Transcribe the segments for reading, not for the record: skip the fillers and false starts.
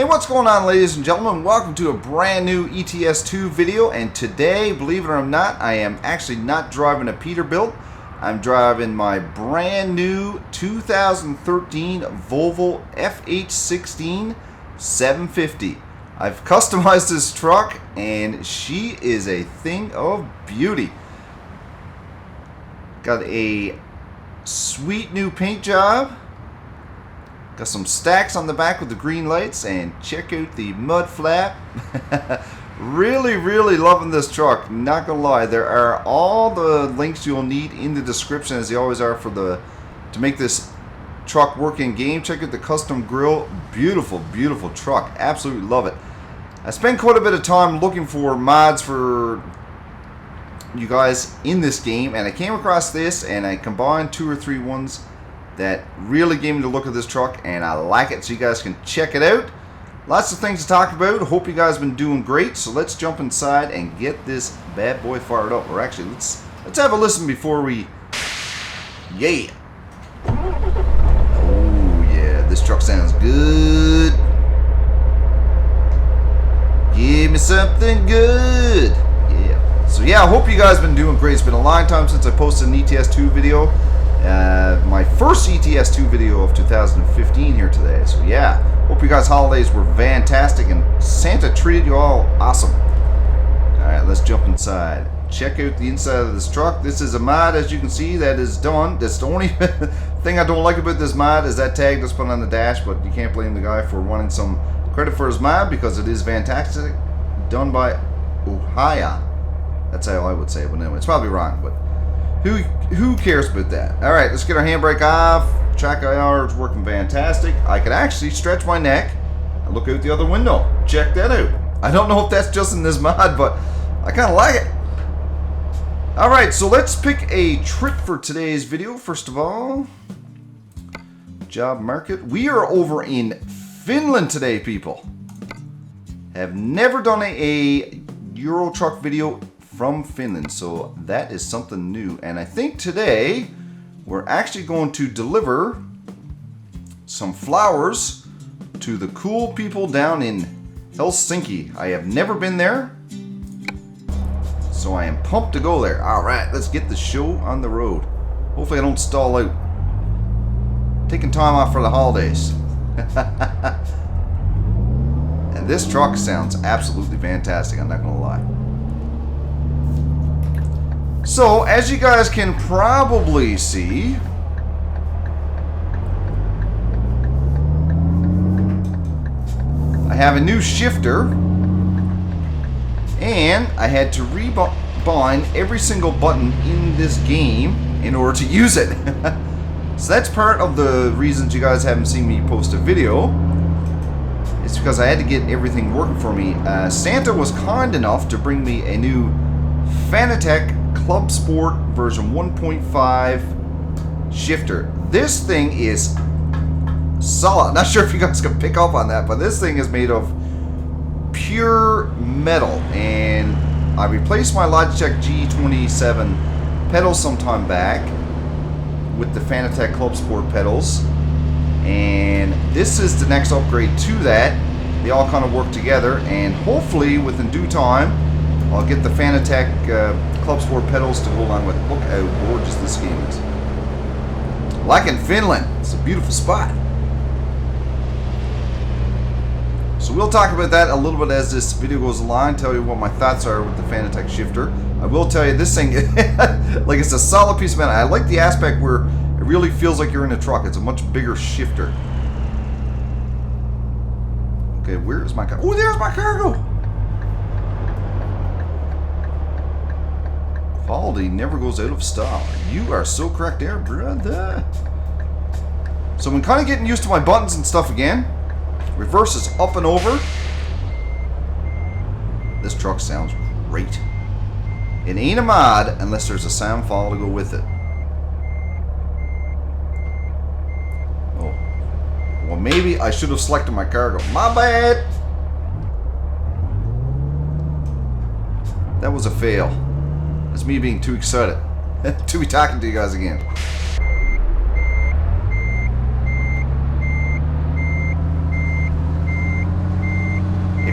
Hey, what's going on, ladies and gentlemen? Welcome to a brand new ETS2 video, and today, believe it or not, I am actually not driving a Peterbilt. I'm driving my brand new 2013 Volvo FH16 750. I've customized this truck, and she is a thing of beauty. Got a sweet new paint job. Got some stacks on the back with the green lights, and check out the mud flap. Really loving this truck, not gonna lie. There are all the links you'll need in the description, as they always are, to make this truck work in game. Check out the custom grill. Beautiful truck, absolutely love it. I spent quite a bit of time looking for mods for you guys in this game, and I came across this, and I combined 2 or 3 ones that really gave me the look of this truck, and I like it, so you guys can check it out. Lots of things to talk about. Hope you guys have been doing great, so let's jump inside and get this bad boy fired up. Or actually, let's have a listen before we... Yeah! Oh yeah, this truck sounds good. Give me something good. Yeah. So yeah, I hope you guys have been doing great. It's been a long time since I posted an ETS2 video. My first ETS2 video of 2015 here today. So yeah, hope you guys' holidays were fantastic and Santa treated you all awesome. Alright, let's jump inside. Check out the inside of this truck. This is a mod, as you can see, that is done. That's the only thing I don't like about this mod is that tag that's put on the dash, but you can't blame the guy for wanting some credit for his mod because it is fantastic. Done by Ohaya. That's how I would say it, but anyway, it's probably wrong, but who cares about that? Alright, let's get our handbrake off. Track IR is working fantastic. I can actually stretch my neck and look out the other window. Check that out. I don't know if that's just in this mod, but I kind of like it. Alright, so let's pick a trip for today's video. First of all, job market. We are over in Finland today, people. Have never done a Euro truck video from Finland, so that is something new. And I think today we're actually going to deliver some flowers to the cool people down in Helsinki. I have never been there, so I am pumped to go there. Alright, let's get the show on the road. Hopefully I don't stall out. Taking time off for the holidays. And this truck sounds absolutely fantastic, I'm not gonna lie. So, as you guys can probably see, I have a new shifter, and I had to rebind every single button in this game in order to use it. So that's part of the reasons you guys haven't seen me post a video. It's because I had to get everything working for me. Santa was kind enough to bring me a new Fanatec Club Sport version 1.5 shifter. This thing is solid. Not sure if you guys can pick up on that, but this thing is made of pure metal, and I replaced my Logitech G27 pedals sometime back with the Fanatec Club Sport pedals, and this is the next upgrade to that. They all kind of work together, and hopefully within due time I'll get the Fanatec Club Sport pedals to go along with it. Look how gorgeous this game is. Like in Finland, it's a beautiful spot. So we'll talk about that a little bit as this video goes along, tell you what my thoughts are with the Fanatec shifter. I will tell you this thing, like, it's a solid piece of metal. I like the aspect where it really feels like you're in a truck. It's a much bigger shifter. Okay, where is my car? Oh, there's my cargo! Quality never goes out of style. You are so correct there, brother. So I'm kind of getting used to my buttons and stuff again. Reverse is up and over. This truck sounds great. It ain't a mod unless there's a sound file to go with it. Oh. Well, maybe I should have selected my cargo. My bad. That was a fail. That's me being too excited to be talking to you guys again.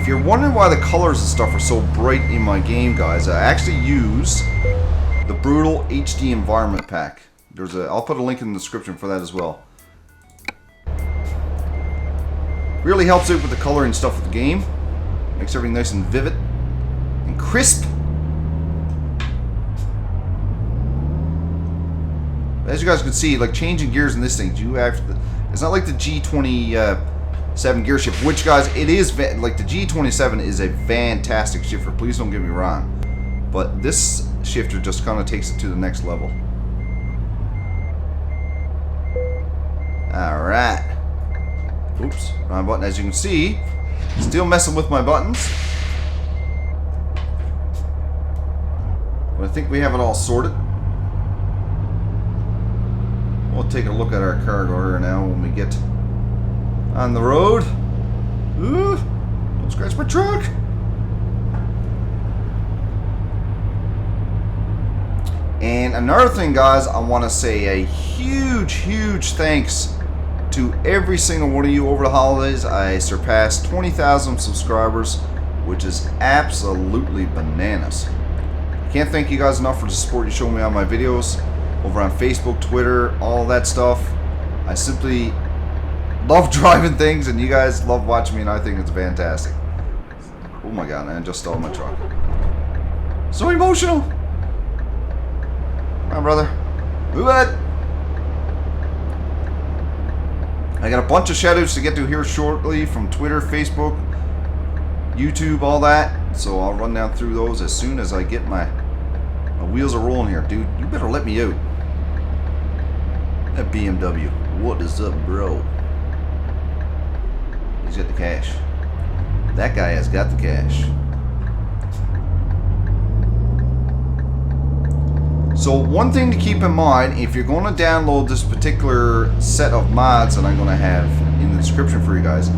you're wondering why the colors and stuff are so bright in my game, guys, I actually use the Brutal HD Environment Pack. I'll put a link in the description for that as well. Really helps out with the coloring stuff of the game. Makes everything nice and vivid and crisp. As you guys can see, like changing gears in this thing, it's not like the G27 gear shift, which, guys, it is like the G27 is a fantastic shifter. Please don't get me wrong, but this shifter just kind of takes it to the next level. All right. Oops, wrong button. As you can see, still messing with my buttons. But I think we have it all sorted. We'll take a look at our cargo here now when we get on the road. Ooh, don't scratch my truck. And another thing, guys, I want to say a huge thanks to every single one of you over the holidays. I surpassed 20,000 subscribers, which is absolutely bananas. I can't thank you guys enough for the support you show me on my videos over on Facebook, Twitter, all that stuff. I simply love driving things, and you guys love watching me, and I think it's fantastic. Oh my god, man, I just stalled my truck. So emotional. Come on, brother. Move it. I got a bunch of shoutouts to get to here shortly from Twitter, Facebook, YouTube, all that. So I'll run down through those as soon as I get my wheels are rolling here. Dude, you better let me out. That BMW. What is up, bro? He's got the cash. That guy has got the cash. So one thing to keep in mind, if you're going to download this particular set of mods that I'm going to have in the description for you guys,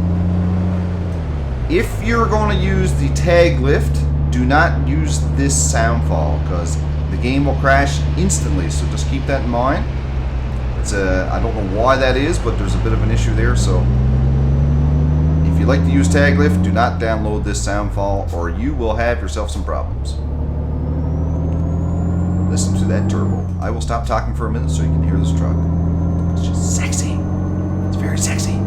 if you're going to use the tag lift, do not use this sound file, because the game will crash instantly. So just keep that in mind. I don't know why that is, but there's a bit of an issue there. So if you like to use tag lift, do not download this sound file, or you will have yourself some problems. Listen to that turbo. I will stop talking for a minute so you can hear this truck. It's just sexy. It's very sexy.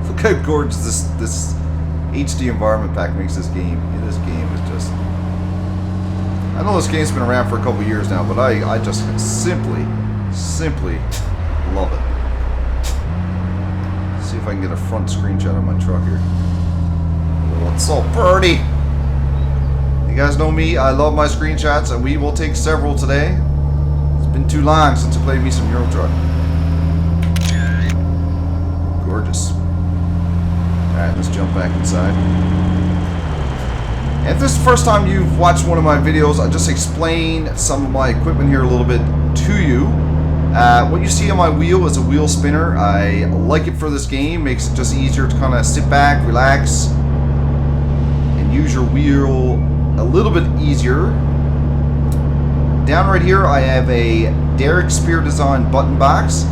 Look how gorgeous this HD environment pack makes this game. This game is just... I know this game's been around for a couple years now, but I just simply love it. Let's see if I can get a front screenshot of my truck here. Oh, it's so pretty. You guys know me, I love my screenshots, and we will take several today. It's been too long since I played me some Euro Truck. Gorgeous. Alright, let's jump back inside. And if this is the first time you've watched one of my videos, I'll just explain some of my equipment here a little bit to you. What you see on my wheel is a wheel spinner. I like it for this game. Makes it just easier to kind of sit back, relax, and use your wheel a little bit easier. Down right here, I have a Derek Spear Design button box.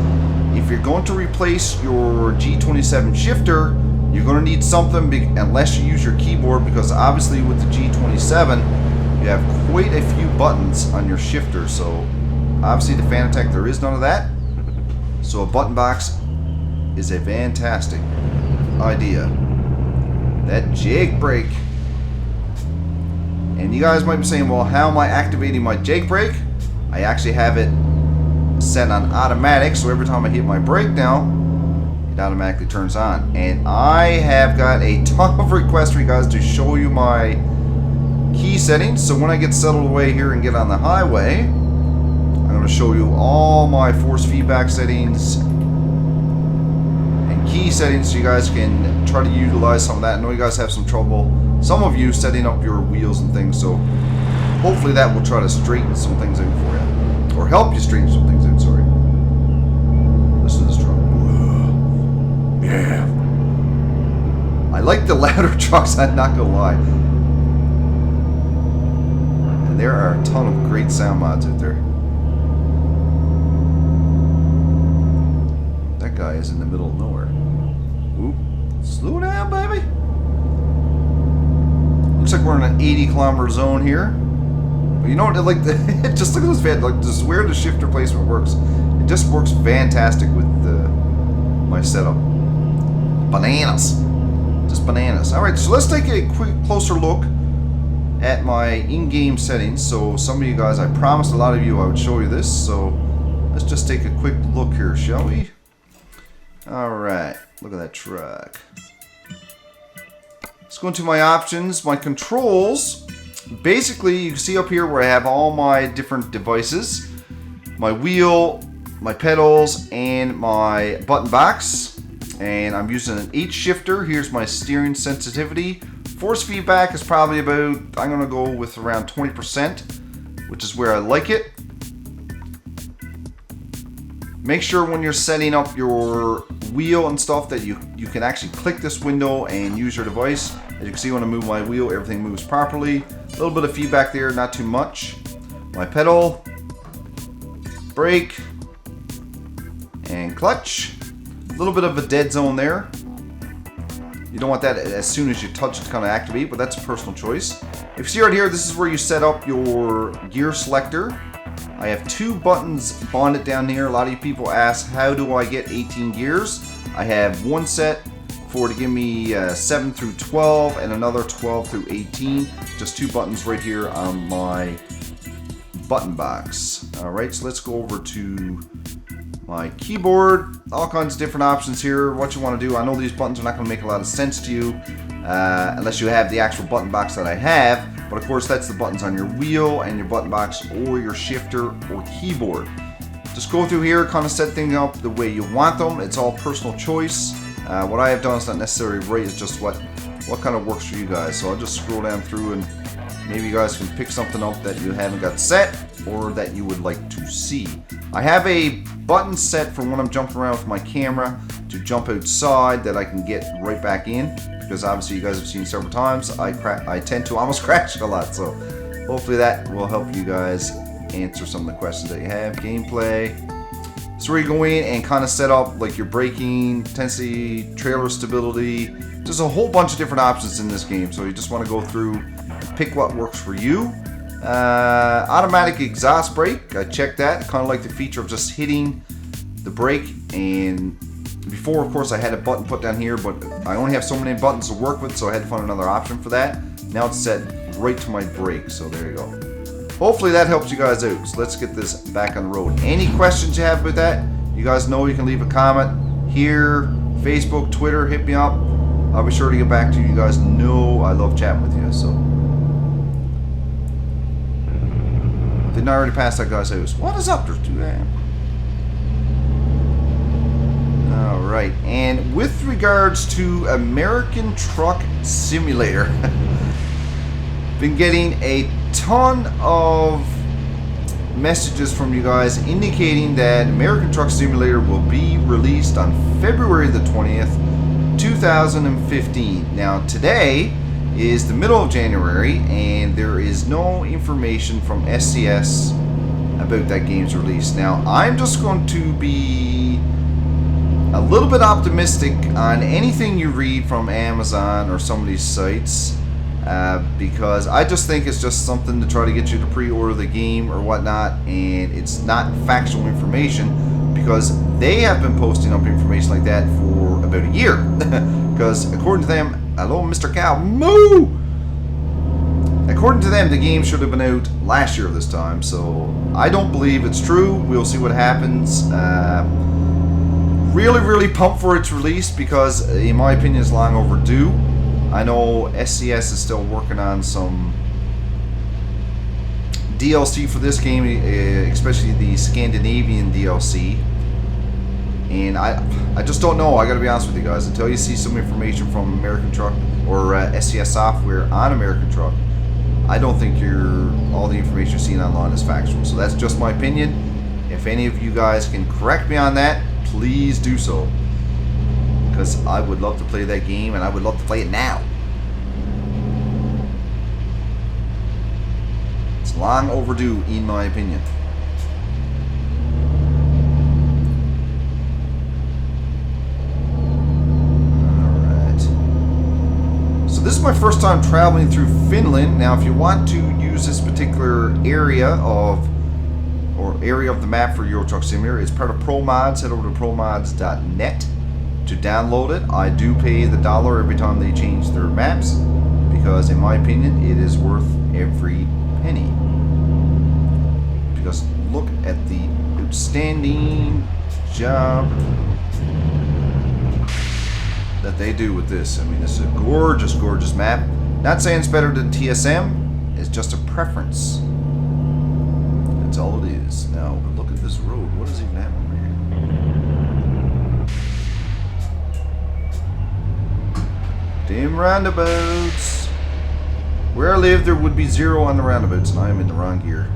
If you're going to replace your G27 shifter, you're going to need something unless you use your keyboard, because obviously with the G27 you have quite a few buttons on your shifter. So obviously the Fanatec, there is none of that. So a button box is a fantastic idea. That jake brake. And you guys might be saying, well, how am I activating my jake brake? I actually have it set on automatic, so every time I hit my brake now, it automatically turns on. And I have got a ton of requests for you guys to show you my key settings. So when I get settled away here and get on the highway, I'm going to show you all my force feedback settings and key settings so you guys can try to utilize some of that. I know you guys have some trouble, some of you, setting up your wheels and things, so hopefully that will try to straighten some things out for you. Or help you straighten some things out, sorry. Listen to this truck. Yeah. I like the louder trucks, I'm not gonna lie. And there are a ton of great sound mods out there. That guy is in the middle of nowhere. Oop. Slow down, baby. Looks like we're in an 80-kilometer zone here. But you know what? Like, just look at this fan. Like, just where the shifter placement works. It just works fantastic with my setup. Bananas. Just bananas. All right, so let's take a quick closer look at my in-game settings. So some of you guys, I promised a lot of you I would show you this. So let's just take a quick look here, shall we? All right. Look at that truck. Let's go into my options, my controls. Basically, you can see up here where I have all my different devices. My wheel, my pedals, and my button box. And I'm using an 8 shifter. Here's my steering sensitivity. Force feedback is probably about, I'm going to go with around 20%, which is where I like it. Make sure when you're setting up your wheel and stuff that you can actually click this window and use your device. As you can see, when I move my wheel, everything moves properly. A little bit of feedback there, not too much. My pedal, brake, and clutch. A little bit of a dead zone there. You don't want that as soon as you touch it to kind of activate, but that's a personal choice. If you see right here, this is where you set up your gear selector. I have 2 buttons bonded down here. A lot of you people ask, how do I get 18 gears? I have one set to give me 7 through 12 and another 12 through 18. Just 2 buttons right here on my button box. Alright, so let's go over to my keyboard. All kinds of different options here. What you want to do. I know these buttons are not going to make a lot of sense to you unless you have the actual button box that I have. But of course, that's the buttons on your wheel and your button box or your shifter or keyboard. Just go through here, kind of set things up the way you want them. It's all personal choice. What I have done is not necessarily right, it's just what kind of works for you guys. So I'll just scroll down through and maybe you guys can pick something up that you haven't got set or that you would like to see. I have a button set for when I'm jumping around with my camera to jump outside that I can get right back in. Because obviously you guys have seen several times, I tend to almost crash a lot, so hopefully that will help you guys answer some of the questions that you have. Gameplay. So where you go in and kind of set up like your braking, intensity, trailer stability. There's a whole bunch of different options in this game, so you just want to go through and pick what works for you. Automatic exhaust brake, I checked that. Kind of like the feature of just hitting the brake, and before, of course, I had a button put down here, but I only have so many buttons to work with, so I had to find another option for that. Now it's set right to my brake, so there you go. Hopefully that helps you guys out. So let's get this back on the road. Any questions you have about that, you guys know you can leave a comment here, Facebook, Twitter, hit me up. I'll be sure to get back to you. You guys know I love chatting with you, so. Didn't I already pass that guy's house? What is up? There's 2 there. Alright, and with regards to American Truck Simulator, been getting a ton of messages from you guys indicating that American Truck Simulator will be released on February the 20th, 2015. Now today is the middle of January and there is no information from SCS about that game's release. Now I'm just going to be a little bit optimistic on anything you read from Amazon or some of these sites because I just think it's just something to try to get you to pre-order the game or whatnot, and it's not factual information because they have been posting up information like that for about a year because according to them, hello Mr. Cow, moo! According to them, the game should have been out last year this time, so I don't believe it's true. We'll see what happens. Really pumped for its release because, in my opinion, it's long overdue. I know SCS is still working on some DLC for this game, especially the Scandinavian DLC. And I just don't know. I gotta be honest with you guys. Until you see some information from American Truck or SCS Software on American Truck, I don't think all the information you're seeing online is factual. So that's just my opinion. If any of you guys can correct me on that, please do so. Because I would love to play that game, and I would love to play it now. It's long overdue, in my opinion. So this is my first time traveling through Finland. Now, if you want to use this particular area of the map for Euro Truck Simulator, it's part of ProMods. Head over to promods.net to download it. I do pay the $1 every time they change their maps because, in my opinion, it is worth every penny. Because look at the outstanding job that they do with this. I mean, this is a gorgeous map. Not saying it's better than TSM, it's just a preference. That's all it is. Now, but look at this road. What is even happening here? Damn roundabouts. Where I live, there would be 0 on the roundabouts, and I am in the wrong gear.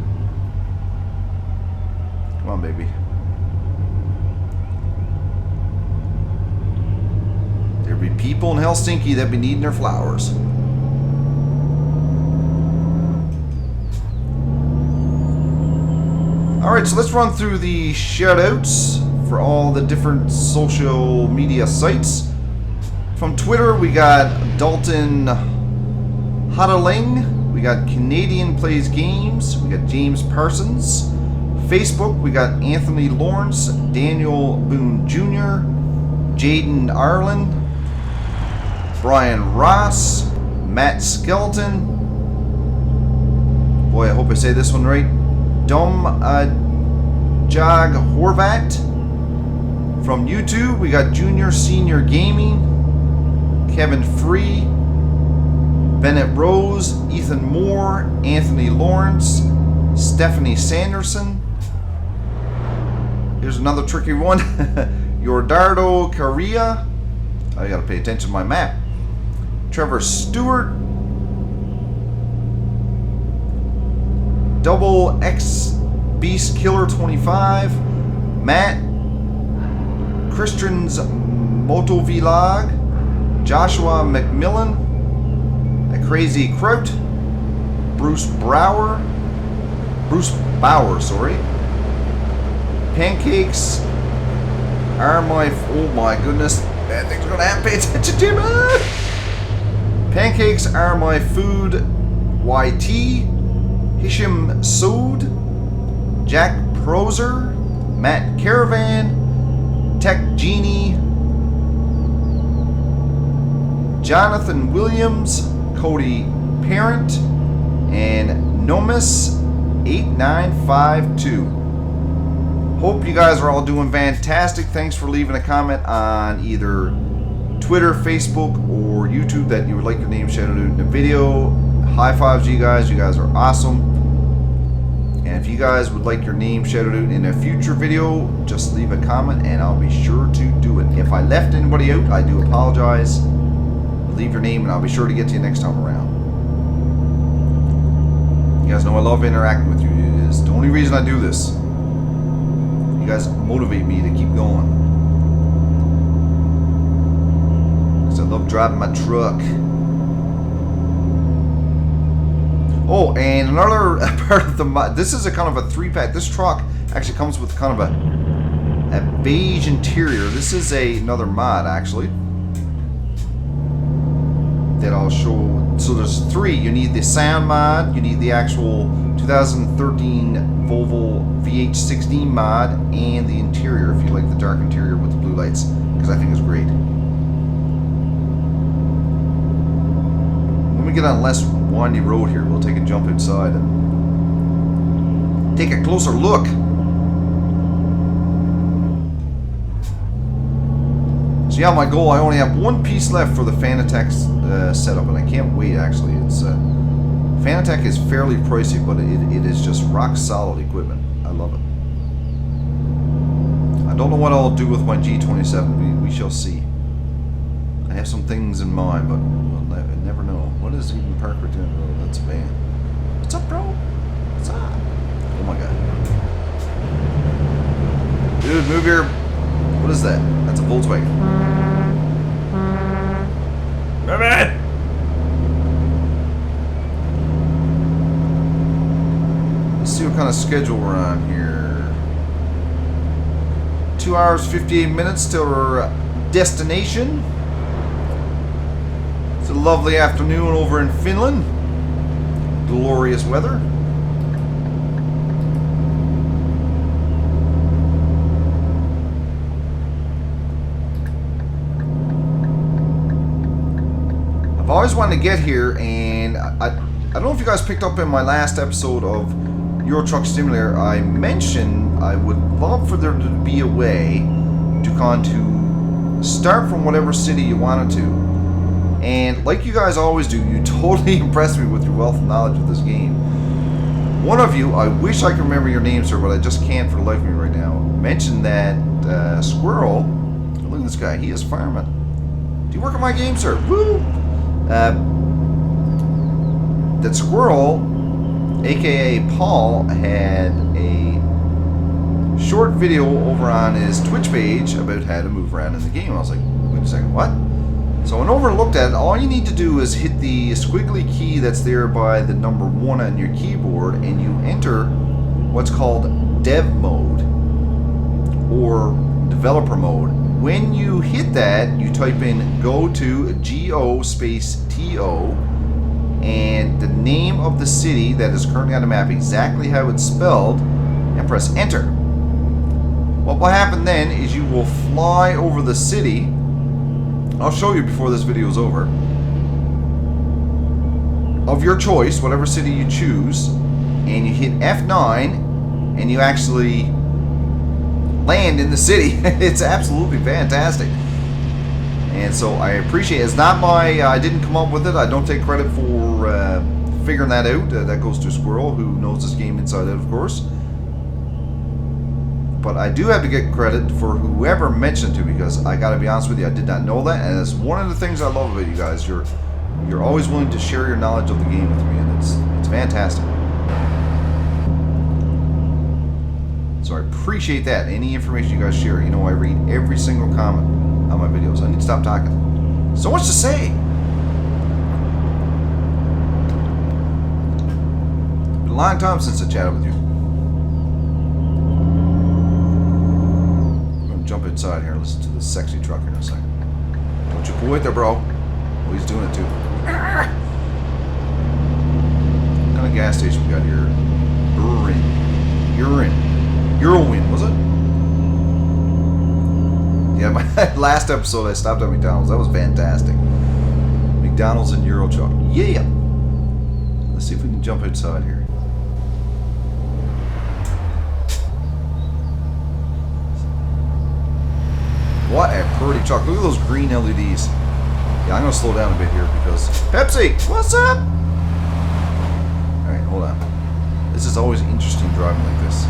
Come on, baby. There'd be people in Helsinki that'd be needing their flowers. Alright, so let's run through the shoutouts for all the different social media sites. From Twitter, we got Dalton Hodeling. We got Canadian Plays Games. We got James Parsons. Facebook, we got Anthony Lawrence, Daniel Boone Jr., Jaden Ireland, Brian Ross, Matt Skelton. Boy, I hope I say this one right. Dom Jag Horvat. From YouTube, we got Junior Senior Gaming, Kevin Free, Bennett Rose, Ethan Moore, Anthony Lawrence, Stephanie Sanderson. Here's another tricky one. Yordardo Carria. I gotta pay attention to my map. Trevor Stewart. Double X Beast Killer 25. Matt. Christian's Moto Vlog. Joshua McMillan. A Crazy Kraut. Bruce Bauer, sorry. Pancakes are my... Oh my goodness. Bad things are going to happen. Pay attention to me. Pancakes are my food. YT. Hisham Sood. Jack Proser. Matt Caravan. Tech Genie. Jonathan Williams. Cody Parent. And Nomis 8952. Hope you guys are all doing fantastic. Thanks for leaving a comment on either Twitter, Facebook, or YouTube that you would like your name shouted out in the video. High fives to you guys. You guys are awesome. And if you guys would like your name shouted out in a future video, just leave a comment and I'll be sure to do it. If I left anybody out, I do apologize. Leave your name and I'll be sure to get to you next time around. You guys know I love interacting with you. It is the only reason I do this. You guys motivate me to keep going. Because I love driving my truck. Oh, and another part of the mod. This is a kind of a 3-pack. This truck actually comes with kind of a beige interior. This is another mod actually that I'll show. So there's 3. You need the sound mod, you need the actual 2013 Volvo VH16 mod, and the interior if you like the dark interior with the blue lights, because I think it's great. When we get on a less windy road here, we'll take a jump inside and take a closer look. So yeah, my goal, I only have one piece left for the Fanatec setup, and I can't wait actually. It's Fanatec is fairly pricey, but it is just rock solid equipment. I love it. I don't know what I'll do with my G27, we shall see. I have some things in mind, but we'll never know. What is even Parker doing? Oh, that's a van. What's up, bro? What's up? Oh my god. Dude, move your... What is that? That's a Volkswagen. Move it! Let's see what kind of schedule we're on here. 2 hours, 58 minutes till our destination. It's a lovely afternoon over in Finland. Glorious weather. I've always wanted to get here, and I don't know if you guys picked up in my last episode of Euro Truck Simulator, I mentioned I would love for there to be a way to kind of start from whatever city you wanted to. And like you guys always do, you totally impressed me with your wealth of knowledge of this game. One of you, I wish I could remember your name, sir, but I just can't for the life of me right now, mentioned that Squirrel, look at this guy, he is farming. Do you work on my game, sir? Woo! That Squirrel, aka Paul, had a short video over on his Twitch page about how to move around in the game. I was like, wait a second, what? So I went over and looked at it. All you need to do is hit the squiggly key that's there by the number 1 on your keyboard, and you enter what's called dev mode or developer mode. When you hit that, you type in go to GO space TO and the name of the city that is currently on the map, exactly how it's spelled, and press enter. What will happen then is you will fly over the city. I'll show you before this video is over. Of your choice, whatever city you choose, and you hit F9 and you actually land in the city. It's absolutely fantastic. And so I appreciate it. It's not my, I didn't come up with it. I don't take credit for figuring that out. That goes to Squirrel, who knows this game inside out, of course. But I do have to get credit for whoever mentioned it, because I gotta be honest with you, I did not know that, and it's one of the things I love about you guys. You're always willing to share your knowledge of the game with me, and it's fantastic. So I appreciate that. Any information you guys share, you know I read every single comment on my videos. I need to stop talking. So much to say. It's been a long time since I chatted with you. I'm gonna jump inside here and listen to this sexy truck here in a second. Don't you pull it there, bro. Oh, he's doing it too. What kind of gas station we got here? Eurowin, was it? Yeah, my last episode I stopped at McDonald's. That was fantastic. McDonald's and Euro Truck. Yeah! Let's see if we can jump outside here. What a pretty truck. Look at those green LEDs. Yeah, I'm going to slow down a bit here because... Pepsi! What's up? Alright, hold on. This is always interesting driving like this.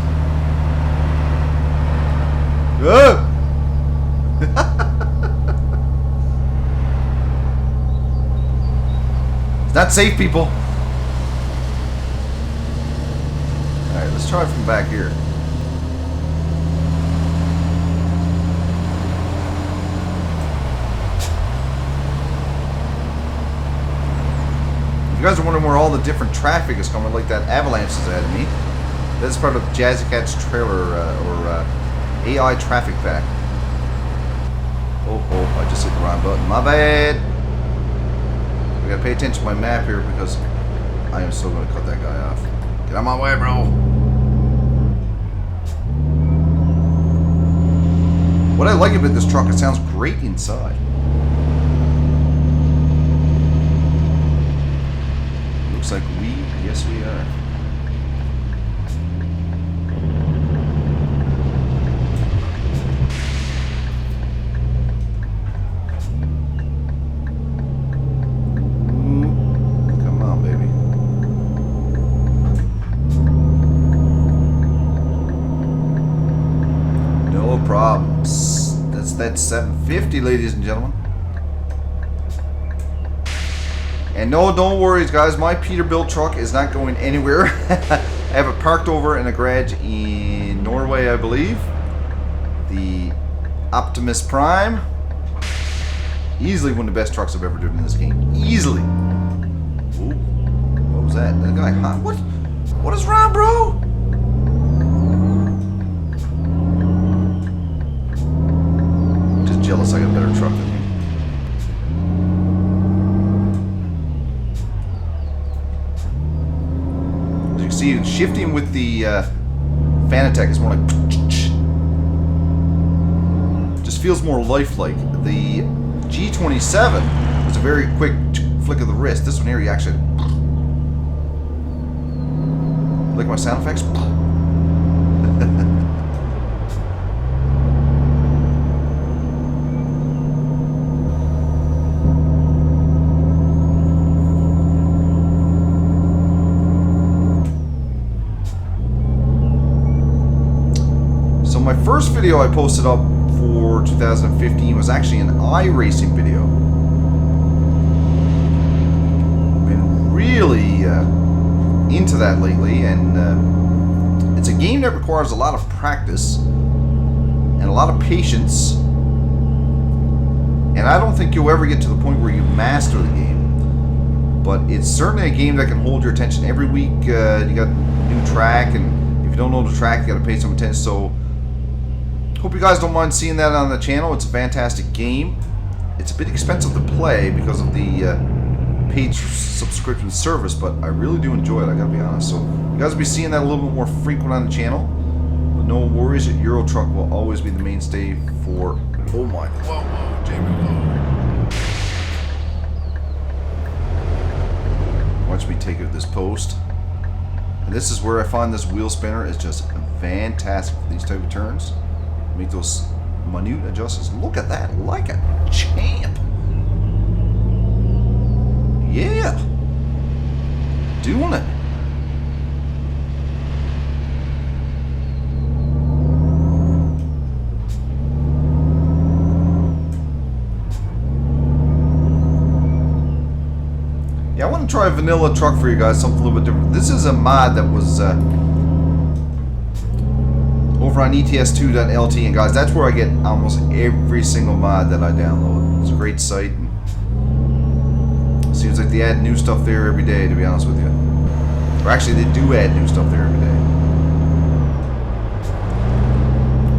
It's not safe, people. Alright, let's try from back here. If you guys are wondering where all the different traffic is coming, like that avalanche is ahead of me, that's part of Jazzy Cat's trailer or AI traffic pack. Oh, I just hit the wrong button. My bad. I gotta pay attention to my map here because I am still gonna cut that guy off. Get out of my way, bro. What I like about this truck, it sounds great inside. Looks like yes we are. Come on, baby. No problems. That's 750, ladies and gentlemen. And no, don't worry, guys. My Peterbilt truck is not going anywhere. I have it parked over in a garage in Norway, I believe. The Optimus Prime. Easily one of the best trucks I've ever driven in this game. Easily. Ooh, what was that? That guy, huh? What is wrong, bro? Just jealous I got a better truck than you. See, shifting with the Fanatec is more like just feels more lifelike. The G27 was a very quick flick of the wrist. This one here, you actually like my sound effects. My first video I posted up for 2015 was actually an iRacing video. Been really into that lately, and it's a game that requires a lot of practice and a lot of patience. And I don't think you'll ever get to the point where you master the game, but it's certainly a game that can hold your attention every week. You got a new track, and if you don't know the track, you got to pay some attention. So hope you guys don't mind seeing that on the channel. It's a fantastic game. It's a bit expensive to play because of the paid subscription service, but I really do enjoy it, I gotta be honest. So you guys will be seeing that a little bit more frequent on the channel. But no worries, Euro Truck will always be the mainstay for... Oh my... Whoa, whoa, Jamie, whoa. Watch me take out this post. And this is where I find this wheel spinner is just fantastic for these type of turns. Make those minute adjustments. Look at that, like a champ. Yeah, doing it. Yeah, I want to try a vanilla truck for you guys, something a little bit different. This is a mod that was over on ETS2.lt, and guys, that's where I get almost every single mod that I download. It's a great site. Seems like they add new stuff there every day, to be honest with you. Or actually, they do add new stuff there every day.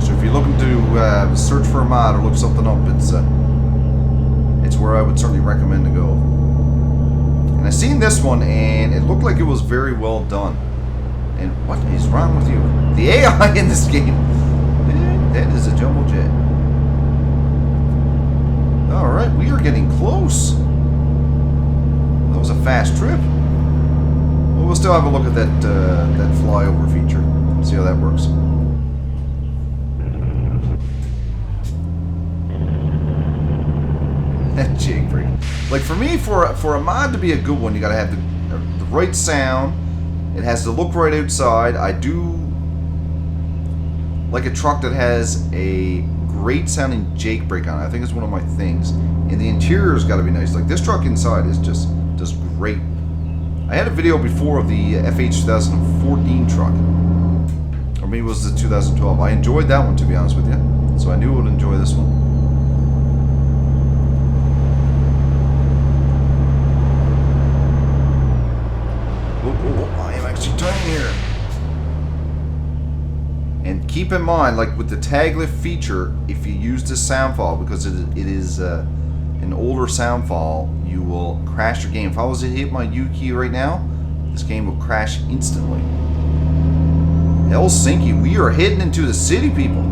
So if you're looking to search for a mod or look something up, it's where I would certainly recommend to go. And I seen this one, and it looked like it was very well done. And what is wrong with you? The AI in this game. That is a jumbo jet. Alright, we are getting close. That was a fast trip. Well, we'll still have a look at that that flyover feature. See how that works. That jig break. Like for me, for a mod to be a good one, you gotta have the right sound. It has to look right outside. I do like a truck that has a great sounding Jake brake on it. I think it's one of my things. And the interior's got to be nice. Like this truck inside is just great. I had a video before of the FH 2014 truck. Or maybe it was the 2012. I enjoyed that one, to be honest with you. So I knew I would enjoy this one. Here. And keep in mind, like with the tag lift feature, if you use this sound file, because it is an older sound file, you will crash your game. If I was to hit my U key right now, this game will crash instantly. Helsinki, we are heading into the city, people.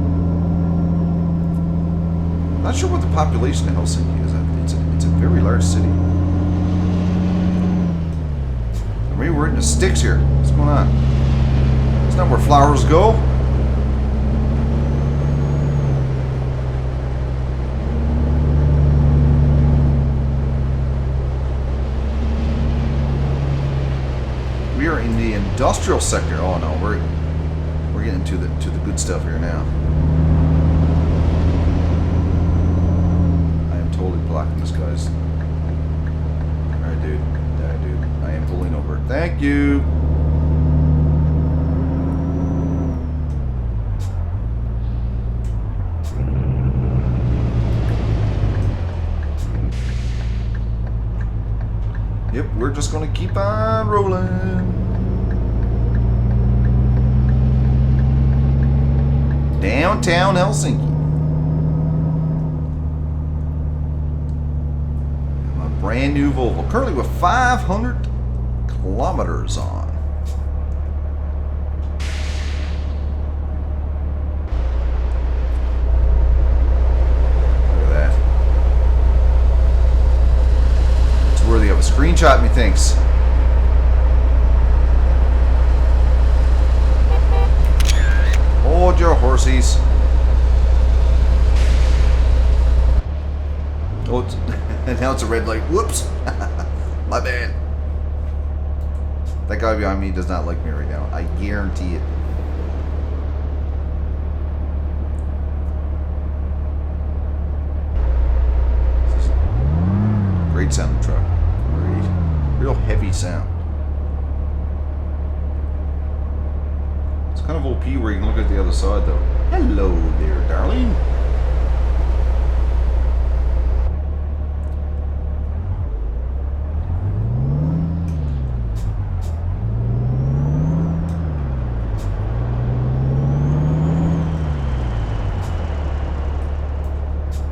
Not sure what the population of Helsinki is. It's a very large city. Maybe we're in the sticks here. What's going on? It's not where flowers go. We are in the industrial sector. Oh no, we're getting to the good stuff here now. I am totally blocking this, guys. Alright, dude. Alright, dude. I am pulling over. Thank you. Yep, we're just gonna keep on rolling. Downtown Helsinki. My brand new Volvo, currently with 500 kilometers on. Look at that. It's worthy of a screenshot, methinks. Hold your horsies. Oh, and now it's a red light. Whoops. My bad. That guy behind me does not like me right now. I guarantee it. Great sounding truck. Great. Real heavy sound. Kind of OP where you can look at the other side though. Hello there, darling.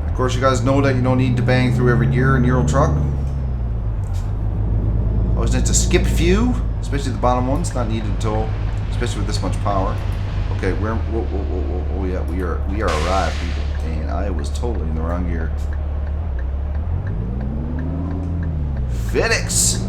Of course, you guys know that you don't need to bang through every gear in Euro truck. Always need to skip a few, especially the bottom ones. Not needed at all. Especially with this much power. Okay, we're oh yeah, we are arrived, people. And I was totally in the wrong gear. FedEx.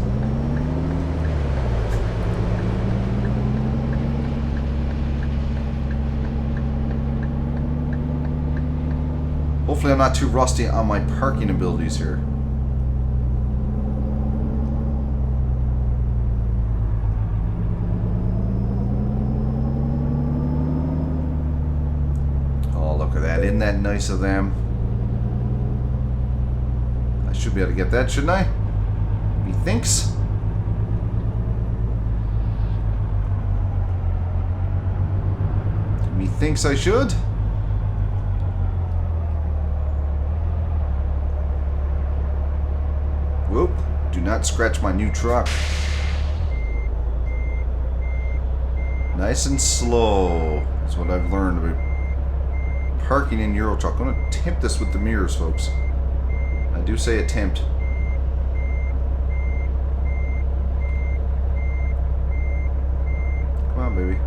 Hopefully I'm not too rusty on my parking abilities here. Isn't that nice of them? I should be able to get that, shouldn't I? Methinks. Methinks I should. Whoop. Do not scratch my new truck. Nice and slow. That's what I've learned about parking in Euro truck. I'm going to attempt this with the mirrors, folks. I do say attempt. Come on, baby.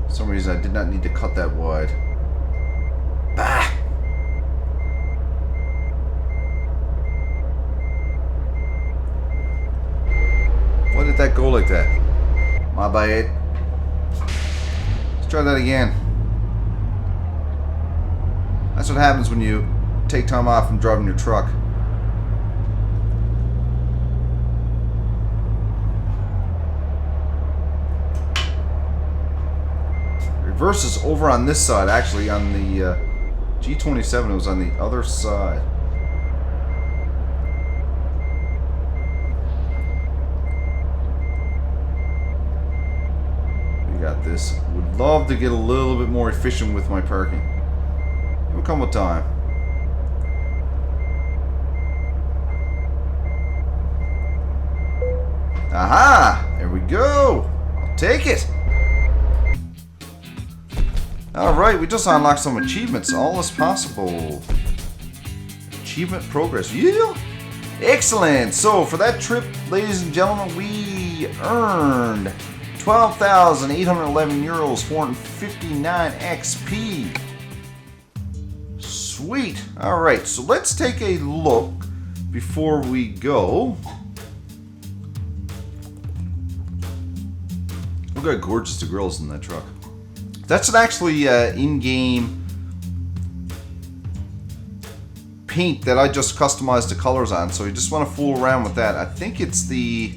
For some reason I did not need to cut that wide. Bah! Why did that go like that? My bad. Let's try that again. That's what happens when you take time off from driving your truck. Reverse is over on this side, actually. On the G27, it was on the other side. Got this. Would love to get a little bit more efficient with my parking. It will come with time. Aha! There we go. I'll take it. Alright, we just unlocked some achievements. All is possible. Achievement progress. Yeah! Excellent! So, for that trip, ladies and gentlemen, we earned 12,811 euros, 459 XP. Sweet. All right, so let's take a look before we go. Look how gorgeous the grill's in that truck. That's an actually in-game paint that I just customized the colors on, so you just want to fool around with that. I think it's the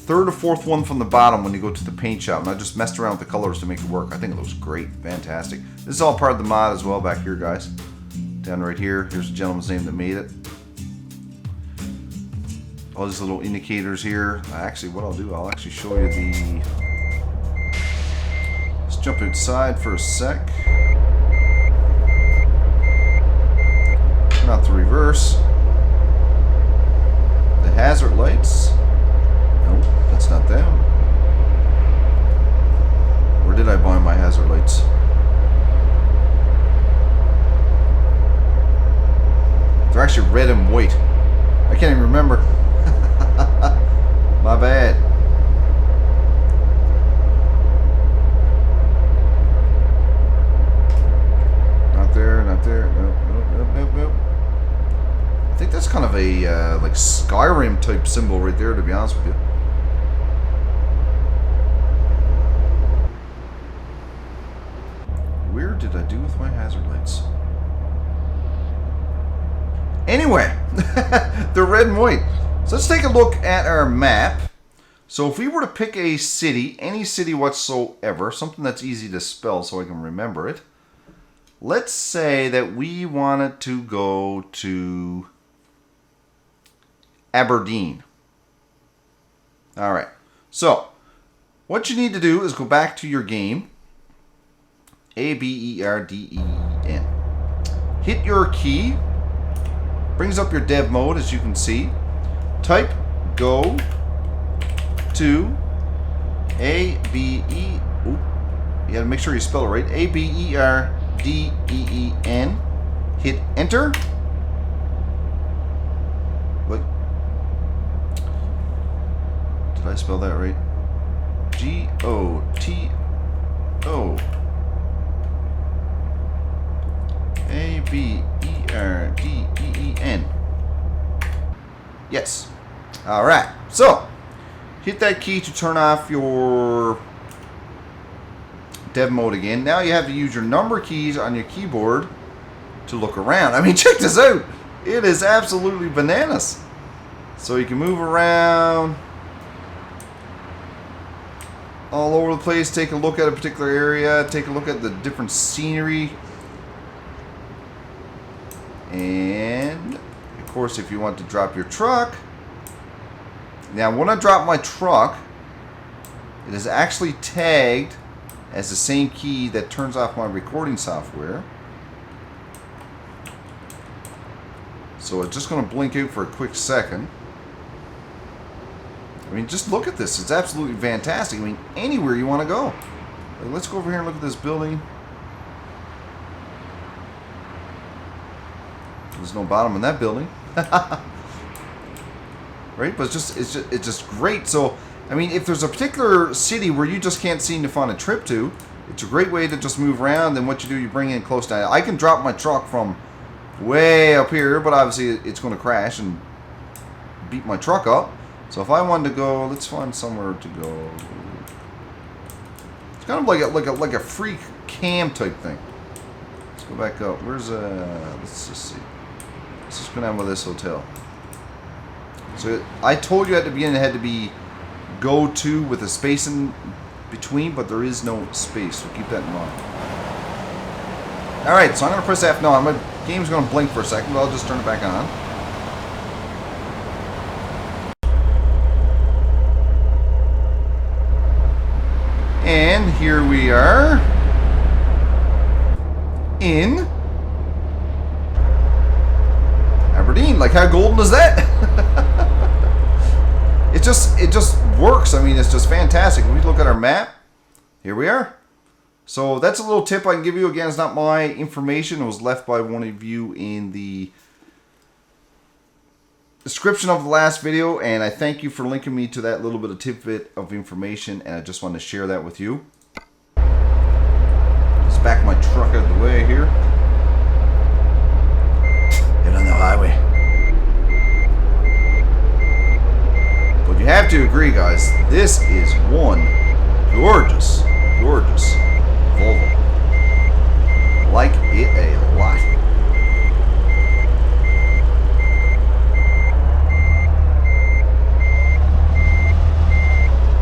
third or fourth one from the bottom when you go to the paint shop, and I just messed around with the colors to make it work. I think it looks great. Fantastic. This is all part of the mod as well back here, guys. Down right here, here's the gentleman's name that made it. All these little indicators here. Actually, what I'll do, I'll actually show you the... Let's jump inside for a sec. Turn out the reverse. The hazard lights. Nope, that's not them. Where did I buy my hazard lights? They're actually red and white. I can't even remember. My bad. Not there, not there. Nope, nope, nope, nope, nope. I think that's kind of a like Skyrim type symbol right there, to be honest with you. Where did I do with my hazard lights? Anyway, they're red and white. So let's take a look at our map. So if we were to pick a city, any city whatsoever, something that's easy to spell so I can remember it. Let's say that we wanted to go to Aberdeen. Alright, so what you need to do is go back to your game. Aberdeen. Hit your key. Brings up your dev mode, as you can see. Type go to ABE. You gotta make sure you spell it right. ABERDEEN. Hit enter. What? Did I spell that right? GOTO. ABERDEEN. Yes. Alright. So, hit that key to turn off your dev mode again. Now you have to use your number keys on your keyboard to look around. I mean, check this out. It is absolutely bananas. So you can move around all over the place, take a look at a particular area, take a look at the different scenery. And, of course, if you want to drop your truck. Now, when I drop my truck, it is actually tagged as the same key that turns off my recording software. So it's just going to blink out for a quick second. I mean, just look at this. It's absolutely fantastic. I mean, anywhere you want to go. Let's go over here and look at this building. There's no bottom in that building. Right? But it's just great. So, I mean, if there's a particular city where you just can't seem to find a trip to, it's a great way to just move around. And what you do, you bring in close to. I can drop my truck from way up here, but obviously it's going to crash and beat my truck up. So if I wanted to go, let's find somewhere to go. It's kind of like a free cam type thing. Let's go back up. Where's let's just see. Let's just go down with this hotel. So I told you at the beginning it had to be go to with a space in between, but there is no space, so keep that in mind. Alright, so I'm going to press F now. My game's going to blink for a second, but I'll just turn it back on. And here we are in Aberdeen. Like, how golden is that? It just works. I mean, it's just fantastic. When we look at our map, here we are. So that's a little tip I can give you. Again, it's not my information. It was left by one of you in the description of the last video, and I thank you for linking me to that little bit of tidbit of information, and I just wanted to share that with you. Let's just back my truck out of the way here. Get on the highway. But you have to agree, guys, this is one gorgeous, gorgeous Volvo. Like it a lot.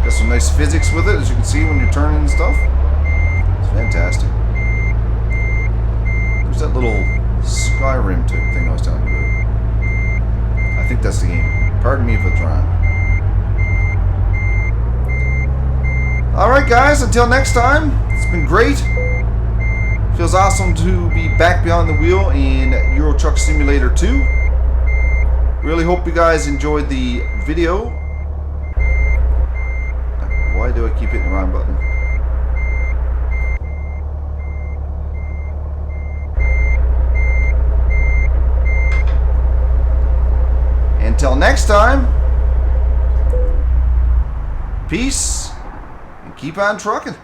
Got some nice physics with it, as you can see when you're turning and stuff. It's fantastic. There's that little Skyrim type thing I was telling you about. I think that's the game. Pardon me if it's wrong. Alright guys, until next time, it's been great. Feels awesome to be back behind the wheel in Euro Truck Simulator 2. Really hope you guys enjoyed the video. Why do I keep hitting the wrong button? Until next time, peace and keep on trucking.